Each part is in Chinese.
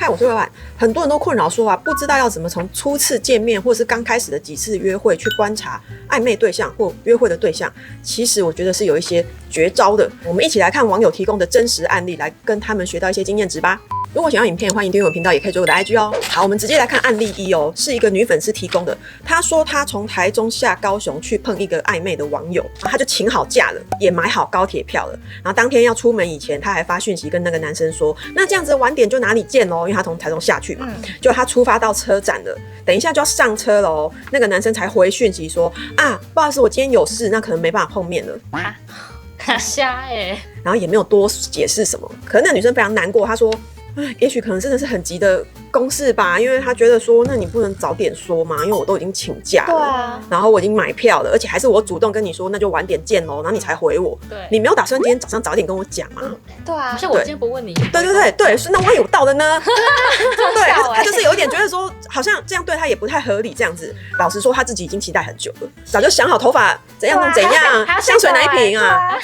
害我最晚，很多人都困扰说不知道要怎么从初次见面或是刚开始的几次约会去观察暧昧对象或约会的对象。其实我觉得是有一些绝招的，我们一起来看网友提供的真实案例，来跟他们学到一些经验值吧。如果想要影片，欢迎订阅我频道，也可以追我的 IG 哦。好，我们直接来看案例1哦，是一个女粉丝提供的。她说她从台中下高雄去碰一个暧昧的网友，她就请好假了，也买好高铁票了。然后当天要出门以前，她还发讯息跟那个男生说，那这样子晚点就哪里见咯，因为她从台中下去嘛。就她出发到车站了，等一下就要上车了哦。那个男生才回讯息说不好意思，我今天有事，那可能没办法碰面了。很瞎然后也没有多解释什么。可是那女生非常难过，她说也许可能真的是很急的公事吧，因为他觉得说，那你不能早点说嘛，因为我都已经请假了，然后我已经买票了，而且还是我主动跟你说，那就晚点见咯，然后你才回我，你没有打算今天早上早点跟我讲吗？对啊，像我今天不问你，对，是那万一我到了呢？对，他就是有一点觉得说，好像这样对他也不太合理，这样子。老实说，他自己已经期待很久了，早就想好头发怎样，香水哪一瓶啊？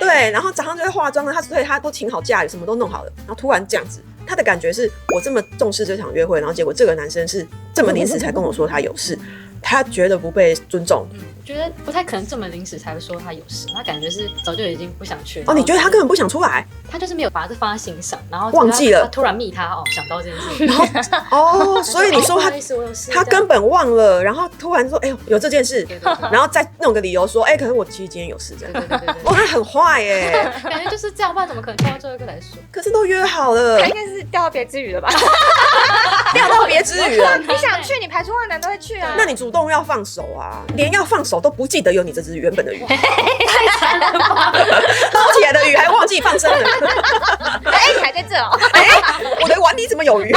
对，然后早上就会化妆了，他都请好假，什么都弄好了，然后突然这样子。他的感觉是我这么重视这场约会，然后结果这个男生是这么临时才跟我说他有事，他觉得不被尊重。我觉得不太可能这么临时才会说他有事，他感觉是早就已经不想去。你觉得他根本不想出来？他就是没有把这放在心上，然后忘记了。他突然密他想到这件事，然后所以你说他根本忘了，然后突然说有这件事，然后再弄个理由说可是我其实今天有事这样。对，他很坏感觉就是这样，不然怎么可能拖到最后一个来说？可是都约好了，他应该是钓到别枝鱼了吧？钓到别枝鱼了。你想去，你排除万难都会去啊。那你主动要放手啊，连要放手都不记得有你这只原本的鱼，太惨了吧！捞起来的鱼还忘记放生了。还在这哦。我的碗里怎么有鱼？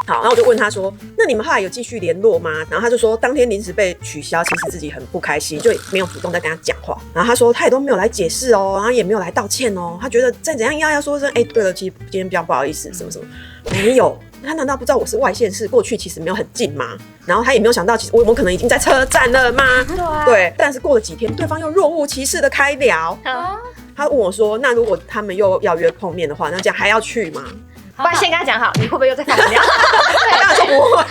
好，然后我就问他说，那你们后来有继续联络吗？然后他就说，当天临时被取消，其实自己很不开心，就没有主动再跟他讲话。然后他说，他也都没有来解释哦，然后也没有来道歉哦，他觉得再怎样要说声，对了，其实今天比较不好意思，什么什么，没有。他难道不知道我是外县市，过去其实没有很近吗？然后他也没有想到，其实我们可能已经在车站了吗？对，但是过了几天，对方又若无其事的开聊。他问我说，那如果他们又要约碰面的话，那这样还要去吗？不然先跟他讲好，你会不会又再放掉？当然说不会。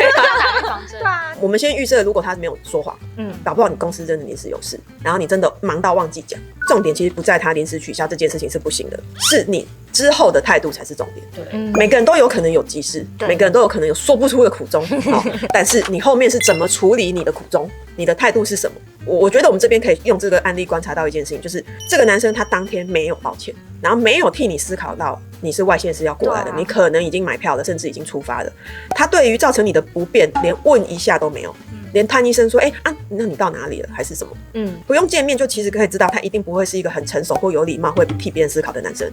对啊，我们先预设，如果他没有说谎，搞不好你公司真的临时有事，然后你真的忙到忘记讲。重点其实不在他临时取消这件事情是不行的，是你之后的态度才是重点。对，每个人都有可能有急事，每个人都有可能有说不出的苦衷，但是你后面是怎么处理你的苦衷，你的态度是什么？我觉得我们这边可以用这个案例观察到一件事情，就是这个男生他当天没有道歉，然后没有替你思考到你是外县市要过来的，你可能已经买票了，甚至已经出发了。他对于造成你的不便，连问一下都没有，连叹一声说那你到哪里了还是什么，不用见面就其实可以知道他一定不会是一个很成熟或有礼貌会替别人思考的男生。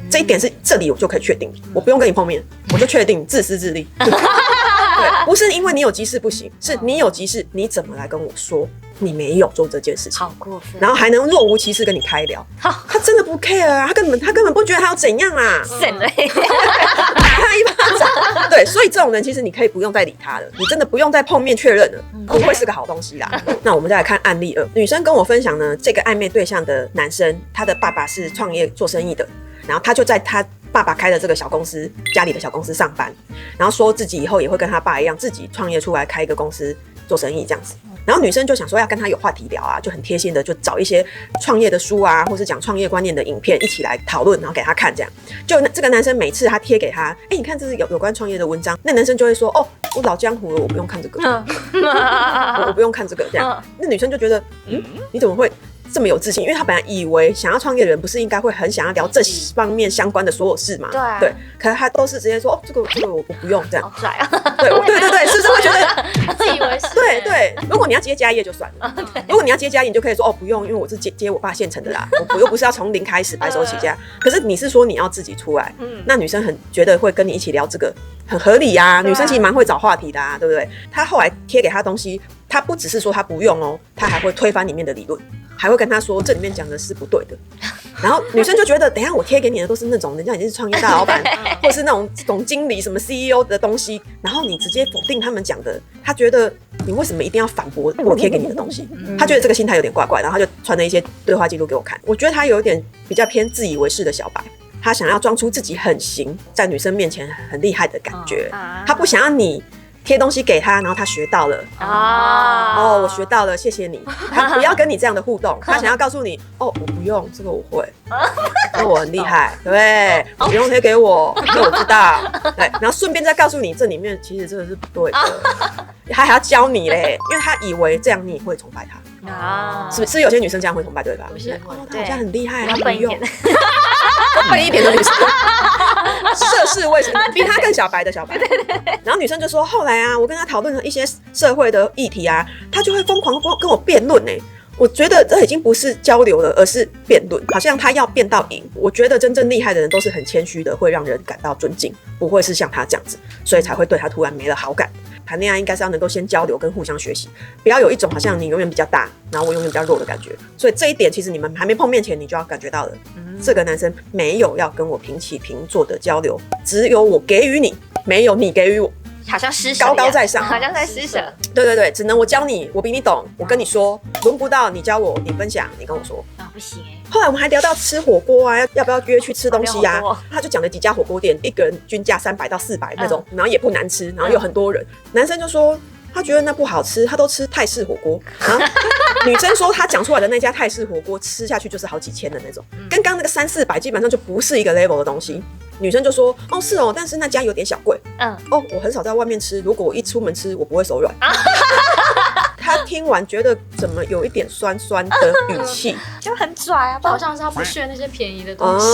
这一点是这里我就可以确定，我不用跟你碰面，我就确定自私自利。对，不是因为你有急事不行，是你有急事，你怎么来跟我说你没有做这件事情？好过分，然后还能若无其事跟你开聊，他真的不 care 啊，他根本不觉得他要怎样啊，省了，打他一巴掌。对，所以这种人其实你可以不用再理他了，你真的不用再碰面确认了，不会是个好东西啦。那我们再来看案例2，女生跟我分享呢，这个暧昧对象的男生，他的爸爸是创业做生意的，然后他就在他爸爸开的这个小公司，家里的小公司上班，然后说自己以后也会跟他爸一样，自己创业出来开一个公司做生意这样子。然后女生就想说要跟他有话题聊啊，就很贴心的就找一些创业的书啊，或是讲创业观念的影片一起来讨论，然后给他看这样。就这个男生每次他贴给他，你看这是有关创业的文章，那男生就会说我老江湖了，我不用看这个，我不用看这个这样。那女生就觉得你怎么会这么有自信？因为他本来以为想要创业的人不是应该会很想要聊这方面相关的所有事嘛？对，可是他都是直接说这个我不用这样。好拽啊！对，是不是会觉得自以为是？对，如果你要接家业就算了，如果你要接家业，你就可以说不用，因为我是接我爸现成的啦，我又不是要从零开始白手起家。可是你是说你要自己出来，那女生很觉得会跟你一起聊这个很合理啊，女生其实蛮会找话题的啊，对不对？他后来贴给他东西，他不只是说他不用哦，他还会推翻里面的理论。还会跟他说这里面讲的是不对的，然后女生就觉得等一下我贴给你的都是那种人家已经是创业大老板或是那种总经理什么 CEO 的东西，然后你直接否定他们讲的，他觉得你为什么一定要反驳我贴给你的东西？他觉得这个心态有点怪怪，然后他就传了一些对话记录给我看，我觉得他有点比较偏自以为是的小白。他想要装出自己很行，在女生面前很厉害的感觉，他不想要你贴东西给他，然后他学到了哦，我学到了，谢谢你。他不要跟你这样的互动，他想要告诉你哦，我不用这个我会，我很厉害，对不对？不用贴给我，这我知道。对，然后顺便再告诉你，这里面其实真的是不对的，他还要教你嘞，因为他以为这样你也会崇拜他。是不是有些女生这样会崇拜对吧？她好像很厉害，她笨一点，笨一点的女生，涉世未深，比她更小白的小白。对。然后女生就说，后来啊，我跟她讨论了一些社会的议题啊，她就会疯狂跟我辩论呢。我觉得这已经不是交流了，而是辩论，好像她要辩到赢。我觉得真正厉害的人都是很谦虚的，会让人感到尊敬，不会是像她这样子，所以才会对她突然没了好感。谈恋爱应该是要能够先交流跟互相学习，不要有一种好像你永远比较大，然后我永远比较弱的感觉。所以这一点其实你们还没碰面前，你就要感觉到了，这个男生没有要跟我平起平坐的交流，只有我给予你，没有你给予我。好像施舍高高在上，好像在施舍。对，只能我教你，我比你懂，我跟你说，轮不到你教我，你分享，你跟我说。不行后来我们还聊到吃火锅啊，要不要约去吃东西啊？他就讲了几家火锅店，一个人均价300到400那种，然后也不难吃，然后有很多人。男生就说他觉得那不好吃，他都吃泰式火锅。然后女生说她讲出来的那家泰式火锅吃下去就是好几千的那种，跟刚那个300、400基本上就不是一个 level 的东西。女生就说哦是哦，但是那家有点小贵。哦我很少在外面吃，如果我一出门吃我不会手软。他听完觉得怎么有一点酸酸的语气，就很拽啊，好像是他不屑那些便宜的东西。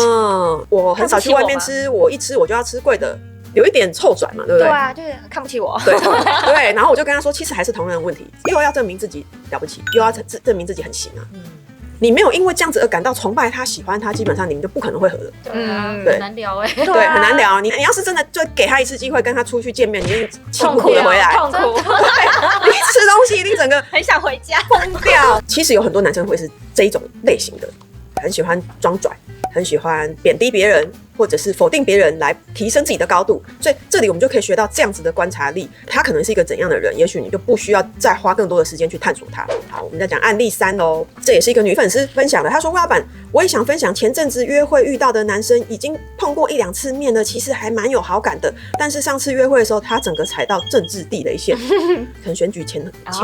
我很少去外面吃，我一吃我就要吃贵的，有一点臭拽嘛，对不对？对啊，就是看不起我。对，然后我就跟他说，其实还是同样的问题，又要证明自己了不起，又要证明自己很行啊。你没有因为这样子而感到崇拜他、喜欢他，基本上你们就不可能会合了。对，很难聊对，很难聊。你要是真的就给他一次机会，跟他出去见面，你一定气呼呼的回来，痛苦。你吃东西一定整个很想回家，疯掉。其实有很多男生会是这一种类型的，很喜欢装拽，很喜欢贬低别人，或者是否定别人来提升自己的高度。所以这里我们就可以学到这样子的观察力，他可能是一个怎样的人，也许你就不需要再花更多的时间去探索他。好，我们再讲案例3咯，这也是一个女粉丝分享的，她说：“魏老板，我也想分享前阵子约会遇到的男生，已经碰过1、2次面了，其实还蛮有好感的。但是上次约会的时候，他整个踩到政治地雷线，可能选举前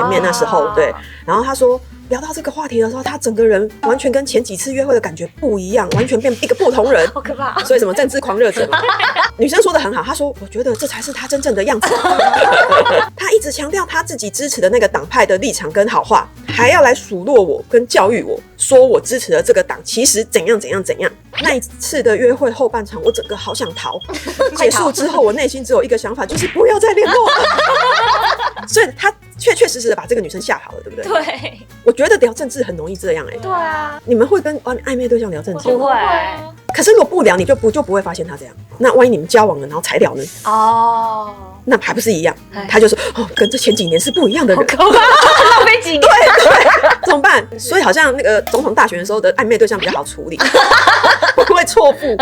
面那时候，对。然后他说。”聊到这个话题的时候，他整个人完全跟前几次约会的感觉不一样，完全变一个不同人，好可怕。所以什么政治狂热者嘛，女生说的很好，她说我觉得这才是他真正的样子。他一直强调他自己支持的那个党派的立场跟好话，还要来数落我跟教育我，说我支持的这个党其实怎样怎样怎样。那一次的约会后半场，我整个好想逃。结束之后，我内心只有一个想法，就是不要再联络了。所以他确实的把这个女生吓跑了，对不对？对，我觉得聊政治很容易这样对啊，你们会跟暧昧对象聊政治吗？不会。可是如果不聊，你就不会发现他这样。那万一你们交往了，然后才聊呢？那还不是一样？他就说哦，跟这前几年是不一样的人，浪费几年。对，怎么办？所以好像那个总统大选的时候的暧昧对象比较好处理，不会错付。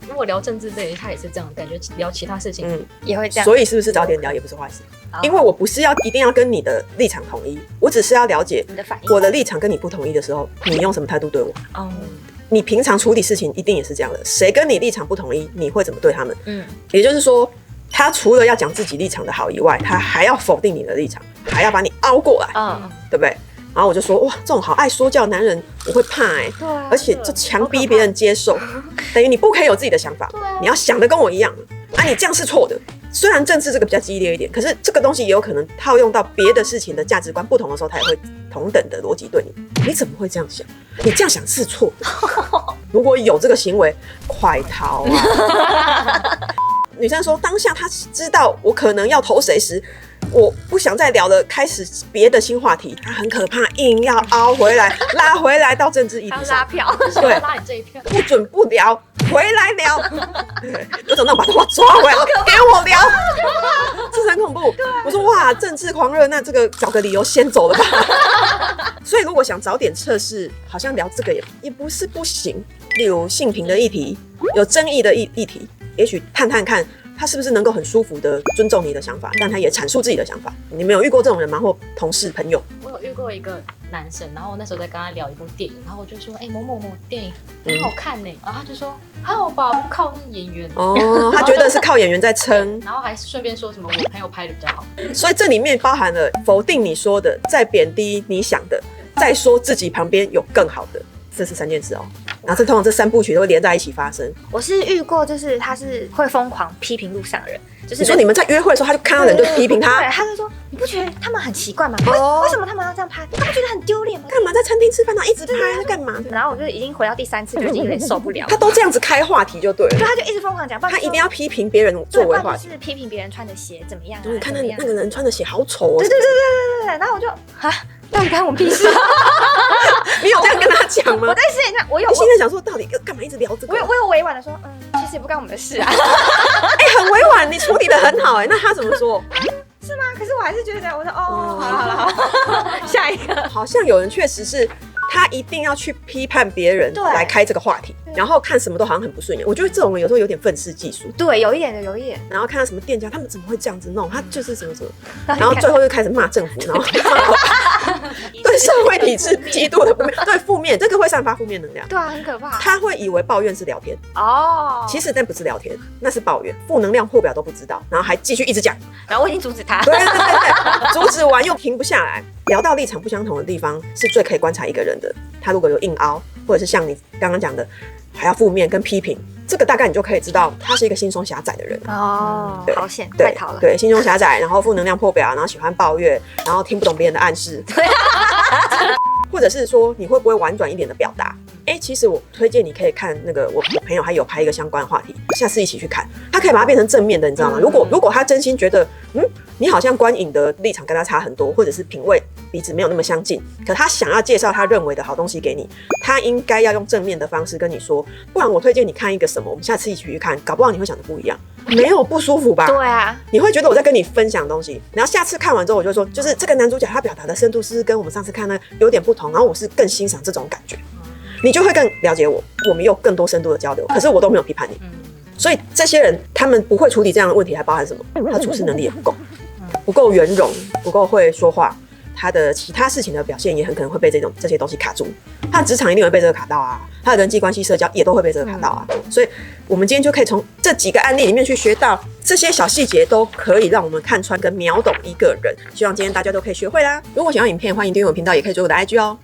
如果聊政治类，他也是这样，感觉聊其他事情，也会这样。所以是不是早点聊也不是坏事？因为我不是一定要跟你的立场统一，我只是要了解你的反应。我的立场跟你不统一的时候，你用什么态度对我？你平常处理事情一定也是这样的，谁跟你立场不统一，你会怎么对他们？也就是说，他除了要讲自己立场的好以外，他还要否定你的立场，还要把你凹过来，对不对？然后我就说，哇，这种好爱说教的男人，我会怕而且就强逼别人接受，等于你不可以有自己的想法，你要想的跟我一样你这样是错的。虽然政治这个比较激烈一点，可是这个东西也有可能套用到别的事情的价值观不同的时候，他也会同等的逻辑对你。你怎么会这样想？你这样想是错的。如果有这个行为，快逃啊！女生说，当下她知道我可能要投谁时，我不想再聊了，开始别的新话题。她很可怕，硬要凹回来，拉回来到政治议题上，拉票，对，拉你这一票，不准不聊，回来聊。有种那种把头发抓回来，给我聊，这是很恐怖。我说哇，政治狂热，那这个找个理由先走了吧。所以如果想早点测试，好像聊这个也不是不行。例如性平的议题，有争议的议题，也许探看他是不是能够很舒服的尊重你的想法，但他也阐述自己的想法。你们有遇过这种人吗？或同事朋友？我有我遇过一个男生，然后我那时候在跟他聊一部电影，然后我就说，某某某电影很好看呢，然后他就说还好吧，不靠那演员哦，他觉得是靠演员在撑，然后还顺便说什么我朋友拍的比较好，所以这里面包含了否定你说的，再贬低你想的，再说自己旁边有更好的，这是3件事哦。然后通常这3部曲都会连在一起发生。我是遇过，就是他是会疯狂批评路上的人，就是你说你们在约会的时候，他就看到人就批评他，对，他就说你不觉得他们很奇怪吗？哦为什么他们要这样拍？他不觉得很丢脸吗？干嘛在餐厅吃饭然后一直拍，他干嘛？然后我就已经回到第3次，就已经有点受不了了。他都这样子开话题就对了，对，他就一直疯狂讲，他一定要批评别人作为话题，是批评别人穿的鞋怎么样啊？你看那个人穿的鞋好丑哦。对，然后我就到底干我屁事？你有这样跟他讲吗？我在心里讲，我有你现在想说到底干嘛一直聊这个？我有委婉的说，其实也不干我们的事啊。很委婉，你处理的很好那他怎么说？是吗？可是我还是觉得，我说好了，下一个。好像有人确实是。他一定要去批判别人来开这个话题，然后看什么都好像很不顺眼。我觉得这种人有时候有点愤世嫉俗。对，有一点。然后看到什么店家，他们怎么会这样子弄？他就是什么，然后最后就开始骂政府，然后对社会体制极度的不面，对负面，这个会散发负面能量。对啊，很可怕。他会以为抱怨是聊天哦，其实那不是聊天，那是抱怨，负能量破表都不知道，然后还继续一直讲。然后我已经阻止他。对，阻止完又停不下来。聊到立场不相同的地方，是最可以观察一个人的。他如果有硬凹，或者是像你刚刚讲的，还要负面跟批评，这个大概你就可以知道他是一个心胸狭窄的人。哦，好险，太逃了。对，心胸狭窄，然后负能量破表，然后喜欢抱怨，然后听不懂别人的暗示。或者是说你会不会婉转一点的表达？其实我推荐你可以看那个我朋友还有拍一个相关的话题，下次一起去看，他可以把它变成正面的，你知道吗？如果他真心觉得你好像观影的立场跟他差很多，或者是品味彼此没有那么相近，可他想要介绍他认为的好东西给你，他应该要用正面的方式跟你说，不然我推荐你看一个什么，我们下次一起去看，搞不好你会想的不一样，没有不舒服吧？对啊，你会觉得我在跟你分享东西，然后下次看完之后我就说，就是这个男主角他表达的深度是跟我们上次看的有点不同，然后我是更欣赏这种感觉，你就会更了解我，我们有更多深度的交流，可是我都没有批判你。所以这些人他们不会处理这样的问题，还包含什么？他处事能力也不够圆融，不够会说话，他的其他事情的表现也很可能会被这些东西卡住。他的职场一定会被这个卡到啊，他的人际关系社交也都会被这个卡到啊。所以我们今天就可以从这几个案例里面去学到这些小细节，都可以让我们看穿跟秒懂一个人。希望今天大家都可以学会啦。如果想要影片，欢迎订阅我频道，也可以追我的IG哦。